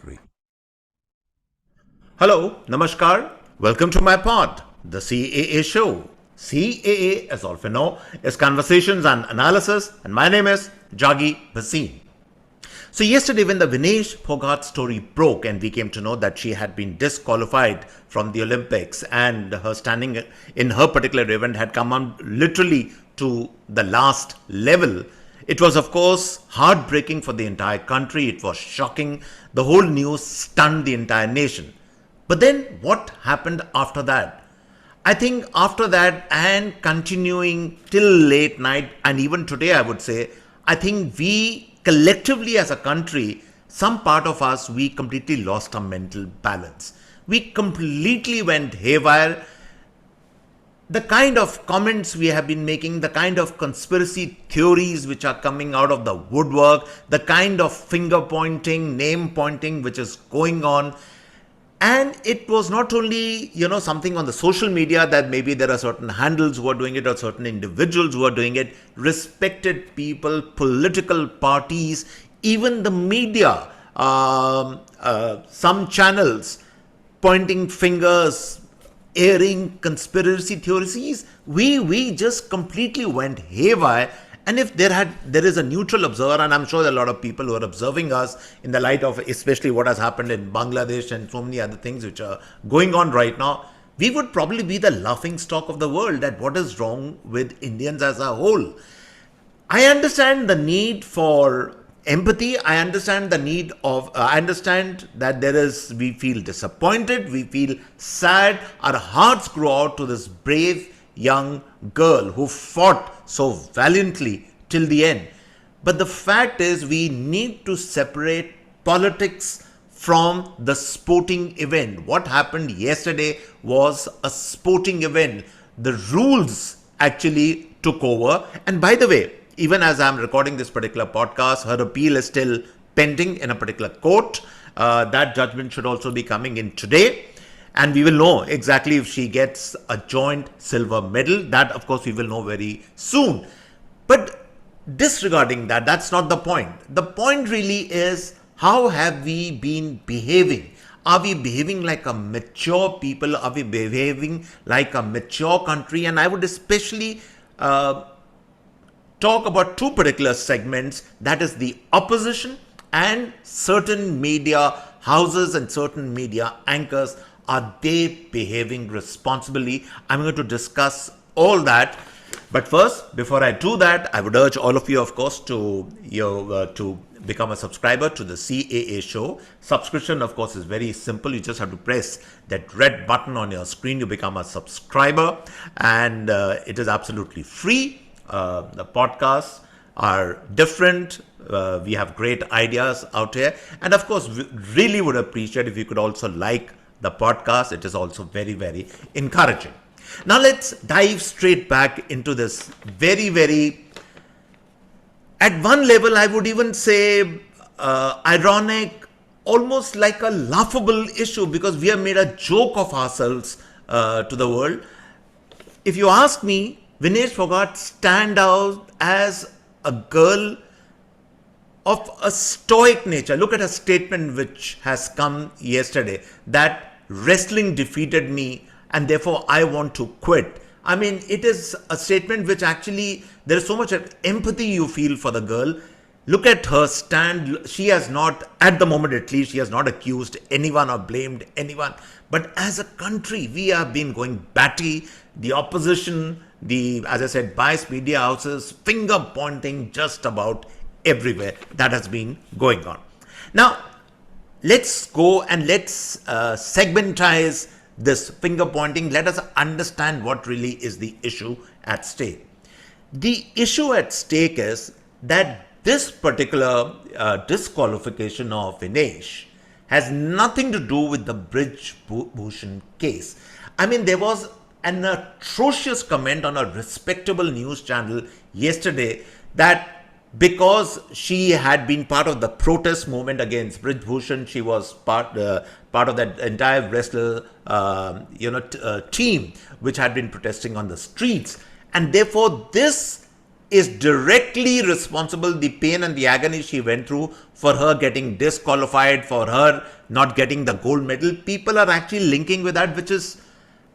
commentary. Hello, Namaskar. Welcome to my pod, the CAA Show. CAA, as all of you know, is Conversations and Analysis, and my name is Juggi Bhasin. So yesterday when the Vinesh Phogat story broke and we came to know that she had been disqualified from the Olympics and her standing in her particular event had come on literally to the last level, it was of course heartbreaking for the entire country. It was shocking. The whole news stunned the entire nation. But then what happened after that? I think after that and continuing till late night and even today I would say, I think we collectively as a country, some part of us, we completely lost our mental balance. We completely went haywire. The kind of comments we have been making, the kind of conspiracy theories which are coming out of the woodwork, the kind of finger pointing, name pointing which is going on. And it was not only, something on the social media that maybe there are certain handles who are doing it or certain individuals who are doing it, respected people, political parties, even the media, some channels pointing fingers, airing conspiracy theories. We just completely went haywire. And if there is a neutral observer, and I'm sure there are a lot of people who are observing us in the light of especially what has happened in Bangladesh and so many other things which are going on right now, we would probably be the laughing stock of the world at what is wrong with Indians as a whole. I understand the need for empathy. I understand the need of, I understand that we feel disappointed, we feel sad, our hearts grow out to this brave young girl who fought so valiantly till the end. But the fact is, we need to separate politics from the sporting event. What happened yesterday was a sporting event. The rules actually took over. And by the way, even as I'm recording this particular podcast, her appeal is still pending in a particular court. That judgment should also be coming in today. And we will know exactly if she gets a joint silver medal. That, of course, we will know very soon. But disregarding that, that's not the point. The point really is, how have we been behaving? Are we behaving like a mature people? Are we behaving like a mature country? And I would especially talk about two particular segments. That is the opposition and certain media houses and certain media anchors. Are they behaving responsibly? I'm going to discuss all that. But first, before I do that, I would urge all of you, of course, to become a subscriber to the CAA Show. Subscription, of course, is very simple. You just have to press that red button on your screen. You become a subscriber, and it is absolutely free. The podcasts are different. We have great ideas out here. And of course, we really would appreciate if you could also like the podcast. It is also very, very encouraging. Now let's dive straight back into this very, very, at one level, I would even say ironic, almost like a laughable issue, because we have made a joke of ourselves to the world. If you ask me, Vinesh Phogat stand out as a girl of a stoic nature. Look at her statement which has come yesterday, that wrestling defeated me and therefore I want to quit. I mean, it is a statement which actually, there is so much empathy you feel for the girl. Look at her stand. She has not, at the moment at least, she has not accused anyone or blamed anyone. But as a country, we have been going batty. The opposition, as I said, biased media houses, finger pointing just about everywhere. That has been going on. Now, let's go and let's segmentize this finger pointing. Let us understand what really is the issue at stake. The issue at stake is that this particular disqualification of Vinesh has nothing to do with the Brij Bhushan case. I mean, there was an atrocious comment on a respectable news channel yesterday that because she had been part of the protest movement against Brij Bhushan, she was part of that entire wrestler team which had been protesting on the streets, and therefore this is directly responsible, the pain and the agony she went through for her getting disqualified, for her not getting the gold medal. People are actually linking with that, which is,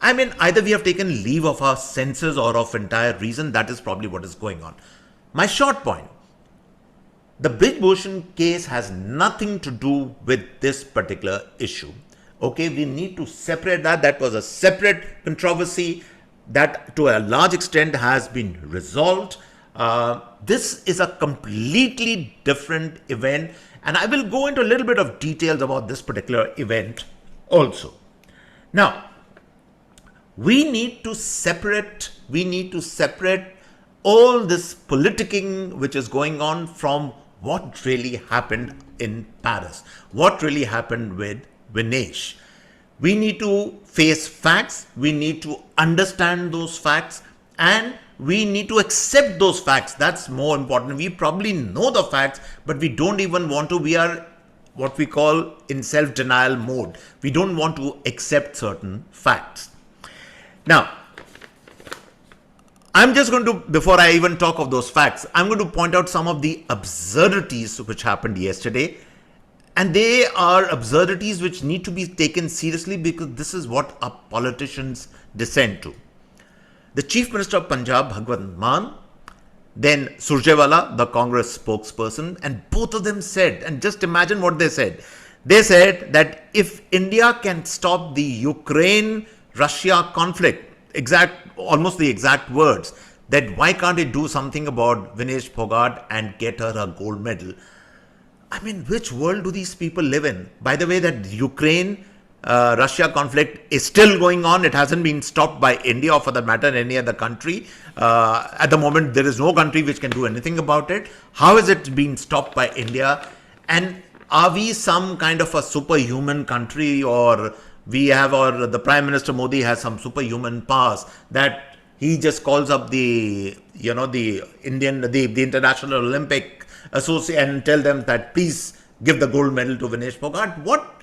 I mean, either we have taken leave of our senses or of entire reason. That is probably what is going on. My short point, the Brij Bhushan case has nothing to do with this particular issue. Okay, we need to separate that. That was a separate controversy that to a large extent has been resolved. This is a completely different event, and I will go into a little bit of details about this particular event also. Now, we need to separate all this politicking which is going on from what really happened in Paris, what really happened with Vinesh. We need to face facts, we need to understand those facts, and we need to accept those facts. That's more important. We probably know the facts, but we don't even want to. We are what we call in self-denial mode. We don't want to accept certain facts. Now, I'm just going to, before I even talk of those facts, I'm going to point out some of the absurdities which happened yesterday. And they are absurdities which need to be taken seriously, because this is what our politicians descend to. The Chief Minister of Punjab, Bhagwant Mann, then Surjewala, the Congress spokesperson, and both of them said, and just imagine what they said. They said that if India can stop the Ukraine-Russia conflict, almost the exact words, that why can't it do something about Vinesh Phogat and get her a gold medal? I mean, which world do these people live in? By the way, that Ukraine-Russia conflict is still going on. It hasn't been stopped by India or for that matter any other country. At the moment, there is no country which can do anything about it. How is it being stopped by India? And are we some kind of a superhuman country, or the Prime Minister Modi has some superhuman powers that he just calls up the International Olympic Association and tell them that please give the gold medal to Vinesh Phogat? What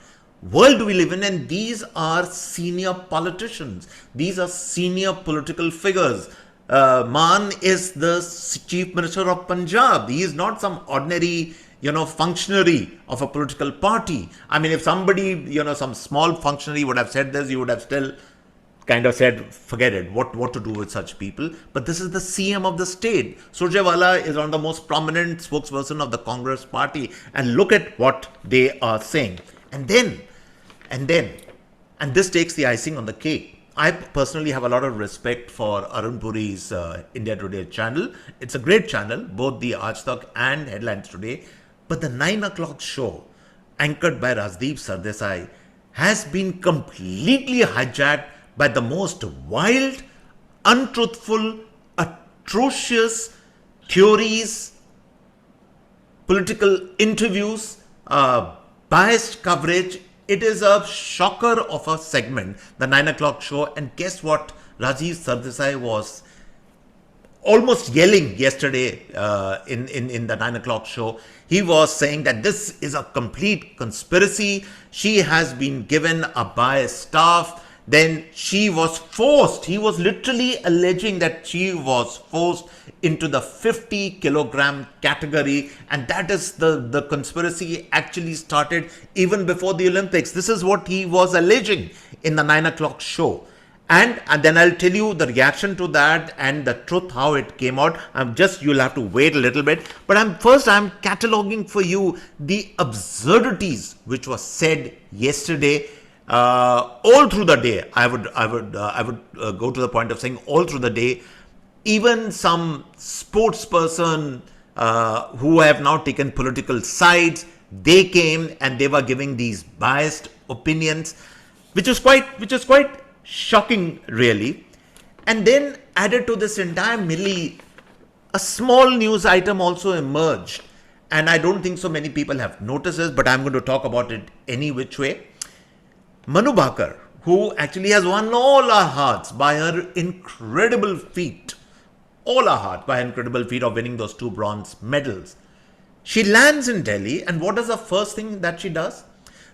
world do we live in? And these are senior politicians. These are senior political figures. Mann is the Chief Minister of Punjab. He is not some ordinary, functionary of a political party. I mean, if somebody, some small functionary would have said this, you would have still kind of said, forget it, what to do with such people. But this is the CM of the state. Surjewala is one of the most prominent spokesperson of the Congress party. And look at what they are saying. And this takes the icing on the cake. I personally have a lot of respect for Arun Puri's India Today channel. It's a great channel, both the Aaj Tak and Headlines Today. But the 9 o'clock show, anchored by Rajdeep Sardesai, has been completely hijacked by the most wild, untruthful, atrocious theories, political interviews, biased coverage. It is a shocker of a segment, the 9 o'clock show. And guess what? Rajiv Sardesai was almost yelling yesterday in the 9 o'clock show. He was saying that this is a complete conspiracy. She has been given a biased staff. Then she was forced. He was literally alleging that she was forced into the 50 kilogram category, and that is the conspiracy actually started even before the Olympics. This is what he was alleging in the 9 o'clock show. And then I'll tell you the reaction to that and the truth, how it came out. You'll have to wait a little bit. But I'm cataloging for you the absurdities which was said yesterday. All through the day, I would go to the point of saying all through the day. Even some sportsperson who have now taken political sides, they came and they were giving these biased opinions, which is quite shocking, really. And then added to this entire melee, a small news item also emerged, and I don't think so many people have noticed this, but I'm going to talk about it any which way. Manu Bhaker, who actually has won all our hearts by her incredible feat of winning those 2 bronze medals. She lands in Delhi, and what is the first thing that she does?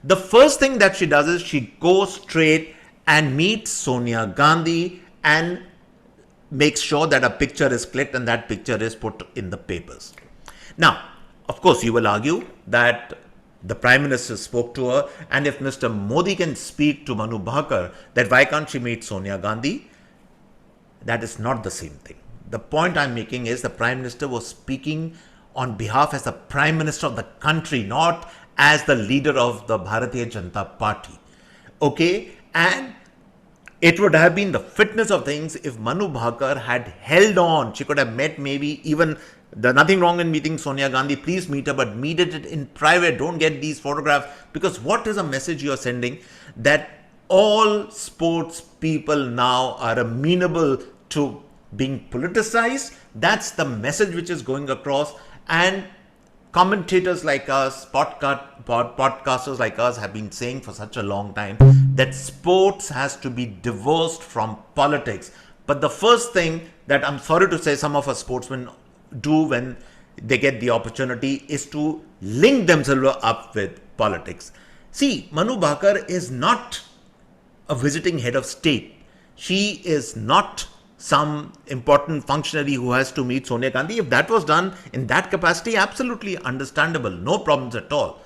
The first thing that she does is she goes straight and meets Sonia Gandhi and makes sure that a picture is clicked and that picture is put in the papers. Now, of course, you will argue that the Prime Minister spoke to her, and if Mr. Modi can speak to Manu Bhaker, that why can't she meet Sonia Gandhi? That is not the same thing. The point I'm making is the Prime Minister was speaking on behalf as the Prime Minister of the country, not as the leader of the Bharatiya Janata Party. Okay? And it would have been the fitness of things if Manu Bhaker had held on. She could have met maybe even, there's nothing wrong in meeting Sonia Gandhi. Please meet her, but meet it in private. Don't get these photographs. Because what is a message you're sending? That all sports people now are amenable to being politicized. That's the message which is going across. And commentators like us, podcasters like us have been saying for such a long time that sports has to be divorced from politics. But the first thing that I'm sorry to say some of our sportsmen do when they get the opportunity is to link themselves up with politics. See, Manu Bhaker is not a visiting head of state. She is not some important functionary who has to meet Sonia Gandhi. If that was done in that capacity, absolutely understandable, no problems at all.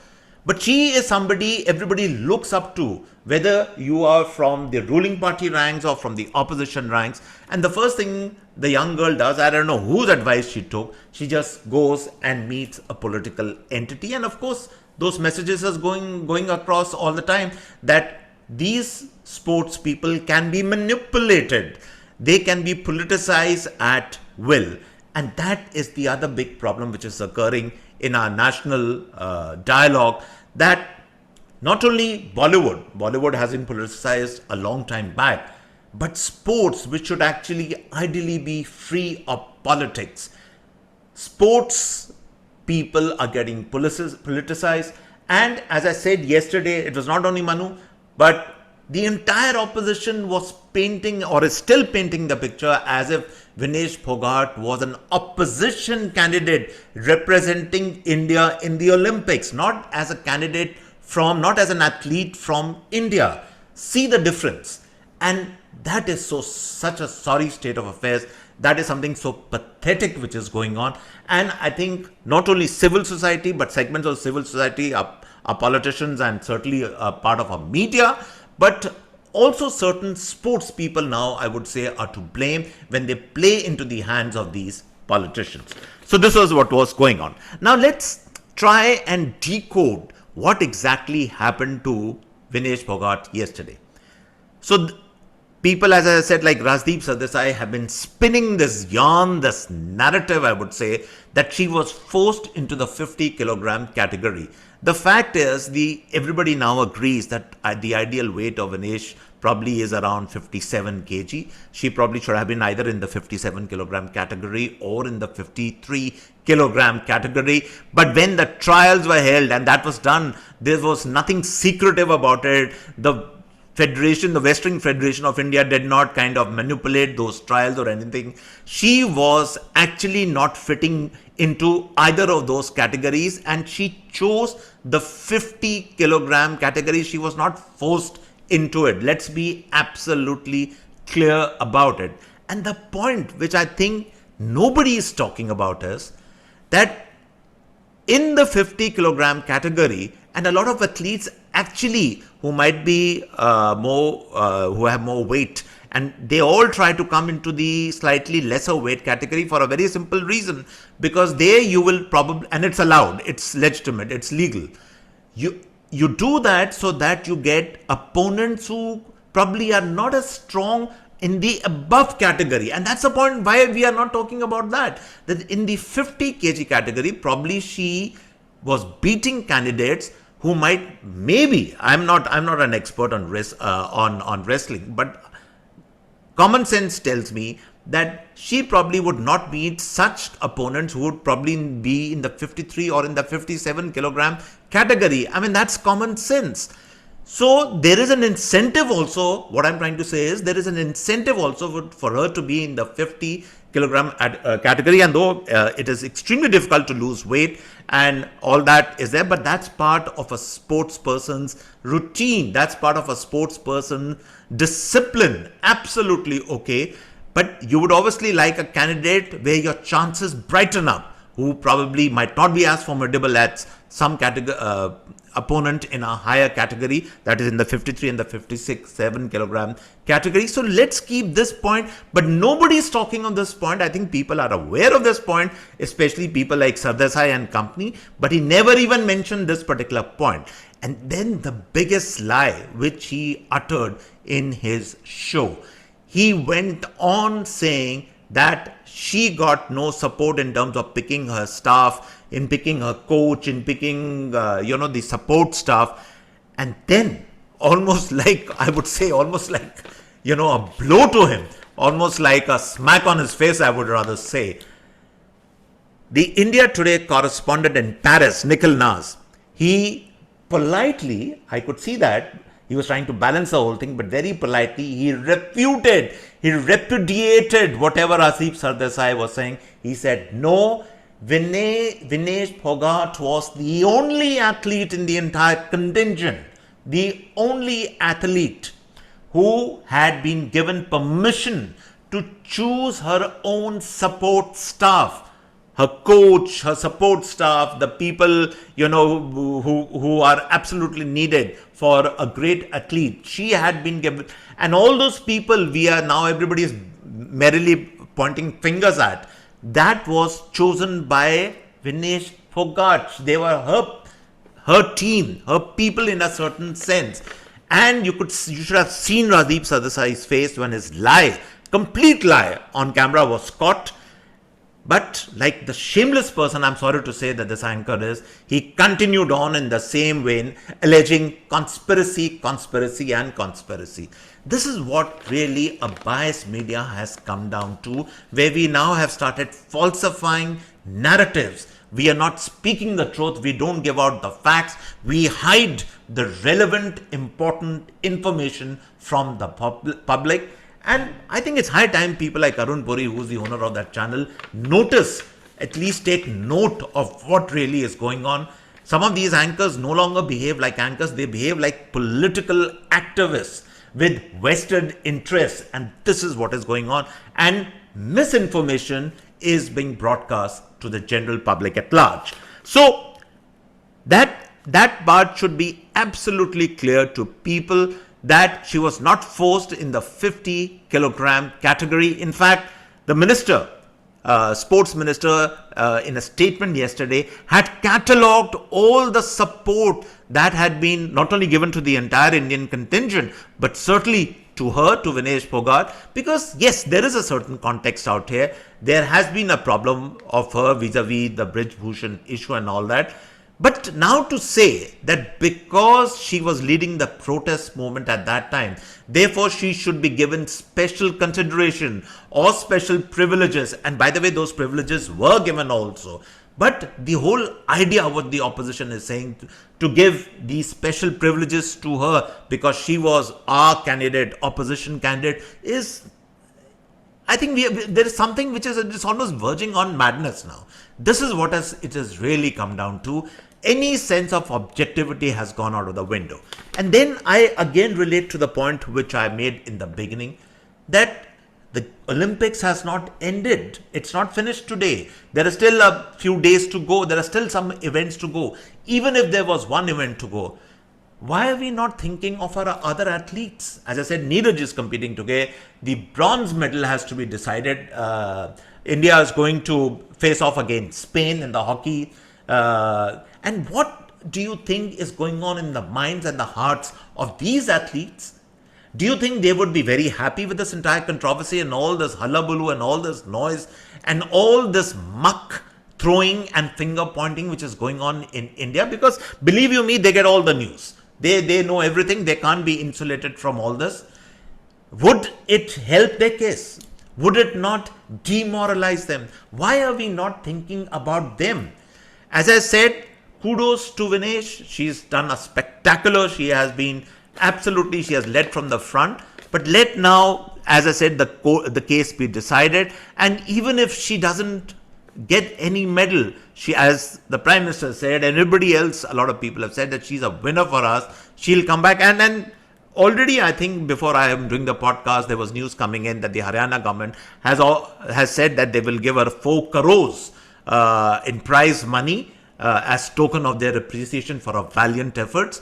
But she is somebody everybody looks up to, whether you are from the ruling party ranks or from the opposition ranks. And the first thing the young girl does, I don't know whose advice she took, she just goes and meets a political entity. And of course, those messages are going across all the time that these sports people can be manipulated. They can be politicized at will. And that is the other big problem which is occurring in our national dialogue, that not only Bollywood has been politicized a long time back, but sports, which should actually ideally be free of politics. Sports people are getting politicized. And as I said yesterday, it was not only Manu, but the entire opposition was painting or is still painting the picture as if Vinesh Phogat was an opposition candidate representing India in the Olympics, not as a candidate from, not as an athlete from India. See the difference. And that is such a sorry state of affairs. That is something so pathetic which is going on. And I think not only civil society, but segments of civil society, our politicians and certainly a part of our media, but also certain sports people now, I would say, are to blame when they play into the hands of these politicians. So this was what was going on. Now let's try and decode what exactly happened to Vinesh Phogat yesterday. So people, as I said, like Rajdeep Sardesai, have been spinning this yarn, this narrative, I would say, that she was forced into the 50 kilogram category. The fact is, everybody now agrees that the ideal weight of Vinesh probably is around 57 kg. She probably should have been either in the 57 kilogram category or in the 53 kilogram category. But when the trials were held and that was done, there was nothing secretive about it. The Federation, the Wrestling Federation of India did not kind of manipulate those trials or anything. She was actually not fitting into either of those categories and she chose the 50 kilogram category. She was not forced into it. Let's be absolutely clear about it. And the point which I think nobody is talking about is that in the 50 kilogram category, and a lot of athletes actually who might be who have more weight, and they all try to come into the slightly lesser weight category for a very simple reason, because there you will probably, and it's allowed, it's legitimate, it's legal. You do that so that you get opponents who probably are not as strong in the above category. And that's the point why we are not talking about that. That in the 50 kg category, probably she was beating candidates who might, maybe, I'm not an expert on wrestling, but common sense tells me that she probably would not meet such opponents who would probably be in the 53 or in the 57 kilogram category. I mean, that's common sense. So there is an incentive also, what I'm trying to say is there is an incentive also for her to be in the 50 kilogram category, and though it is extremely difficult to lose weight and all that is there, but that's part of a sports person's routine, that's part of a sports person discipline, absolutely okay. But you would obviously like a candidate where your chances brighten up, who probably might not be as formidable as some opponent in a higher category, that is in the 53 and the 56, 7 kilogram category. So let's keep this point, but nobody is talking on this point. I think people are aware of this point, especially people like Sardesai and company, but he never even mentioned this particular point. And then the biggest lie which he uttered in his show, he went on saying that she got no support in terms of picking her staff, in picking her coach, in picking, the support staff. And then almost like, I would say, almost like, a blow to him, almost like a smack on his face, I would rather say. The India Today correspondent in Paris, Nikhil Naz, he politely, I could see that, he was trying to balance the whole thing, but very politely, he repudiated whatever Asif Sardesai was saying. He said, no, Vinesh Phogat was the only athlete in the entire contingent, the only athlete who had been given permission to choose her own support staff, her coach, her support staff, the people, who are absolutely needed for a great athlete. She had been given, and all those people everybody is merrily pointing fingers at, that was chosen by Vinesh Phogat. They were her team, her people in a certain sense. And you should have seen Radeep Sardesai's face when his complete lie on camera was caught. But like the shameless person, I'm sorry to say that this anchor is, he continued on in the same vein, alleging conspiracy. This is what really a biased media has come down to, where we now have started falsifying narratives. We are not speaking the truth. We don't give out the facts. We hide the relevant, important information from the public. And I think it's high time people like Arun Puri, who's the owner of that channel, at least take note of what really is going on. Some of these anchors no longer behave like anchors. They behave like political activists with vested interests. And this is what is going on. And misinformation is being broadcast to the general public at large. So that part should be absolutely clear to people, that she was not forced in the 50 kilogram category. In fact, the minister, sports minister, in a statement yesterday, had catalogued all the support that had been not only given to the entire Indian contingent, but certainly to her, to Vinesh Phogat, because yes, there is a certain context out here. There has been a problem of her vis-a-vis the Brij Bhushan issue and all that. But now to say that because she was leading the protest movement at that time, therefore she should be given special consideration or special privileges. And by the way, those privileges were given also. But the whole idea what the opposition is saying, to give these special privileges to her because she was our candidate, opposition candidate, is, I think there is something which is it's almost verging on madness now. This is what it has really come down to. Any sense of objectivity has gone out of the window. And then I again relate to the point which I made in the beginning, that the Olympics has not ended. It's not finished today. There are still a few days to go. There are still some events to go. Even if there was one event to go, why are we not thinking of our other athletes? As I said, Neeraj is competing today. The bronze medal has to be decided. India is going to face off against Spain in the hockey. And what do you think is going on in the minds and the hearts of these athletes? Do you think they would be very happy with this entire controversy and all this hullabaloo and all this noise and all this muck throwing and finger pointing which is going on in India? Because believe you me, they get all the news. They know everything. They can't be insulated from all this. Would it help their case? Would it not demoralize them? Why are we not thinking about them? As I said, kudos to Vinesh. She's done a spectacular. She has been she has led from the front. But let now, as I said, the case be decided. And even if she doesn't get any medal, she, as the Prime Minister said, and everybody else, a lot of people have said that she's a winner for us. She'll come back and already, I think before I am doing the podcast, there was news coming in that the Haryana government has said that they will give her 4 crores in prize money as token of their appreciation for her valiant efforts.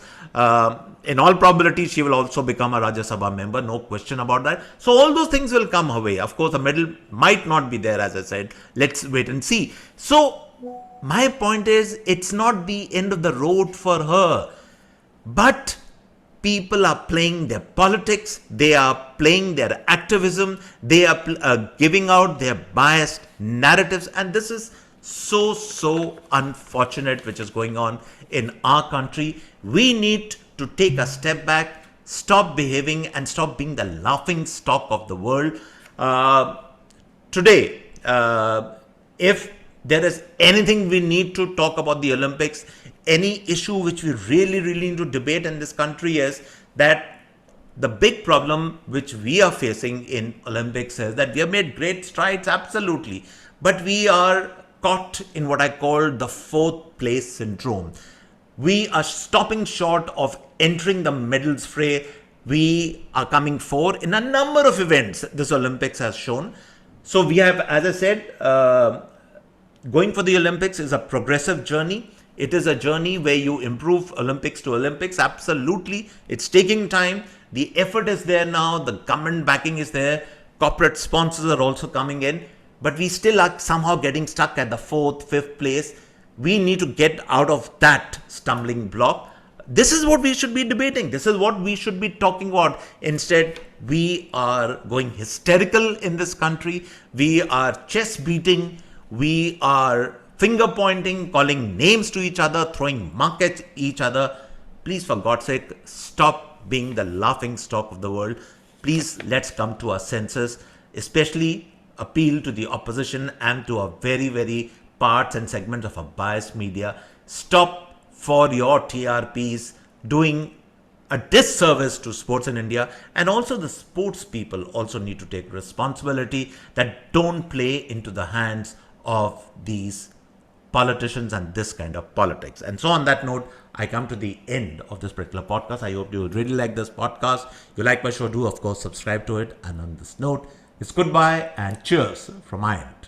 In all probability, she will also become a Rajya Sabha member, no question about that. So all those things will come her way. Of course, the medal might not be there, as I said. Let's wait and see. So my point is, it's not the end of the road for her, but people are playing their politics, they are playing their activism, they are giving out their biased narratives, and this is so unfortunate which is going on in our country. We need to take a step back, stop behaving and stop being the laughing stock of the world. Today, if there is anything we need to talk about the Olympics, any issue which we really need to debate in this country, is that the big problem which we are facing in Olympics is that we have made great strides, absolutely, but we are caught in what I call the 4th place syndrome. We are stopping short of entering the medals fray. We are coming 4th in a number of events this Olympics has shown. So we have, as I said, going for the Olympics is a progressive journey. It is a journey where you improve Olympics to Olympics. Absolutely. It's taking time. The effort is there now. The government backing is there. Corporate sponsors are also coming in. But we still are somehow getting stuck at the 4th, 5th place. We need to get out of that stumbling block. This is what we should be debating. This is what we should be talking about. Instead, we are going hysterical in this country. We are chest beating. We are finger pointing, calling names to each other, throwing muck at each other. Please, for God's sake, stop being the laughing stock of the world. Please, let's come to our senses, especially appeal to the opposition and to a very parts and segments of a biased media. Stop for your TRPs doing a disservice to sports in India, and also the sports people also need to take responsibility that don't play into the hands of these politicians and this kind of politics. And so on that note, I come to the end of this particular podcast. I hope you really like this podcast. You like my show, do of course subscribe to it. And on this note, it's goodbye and cheers from my end.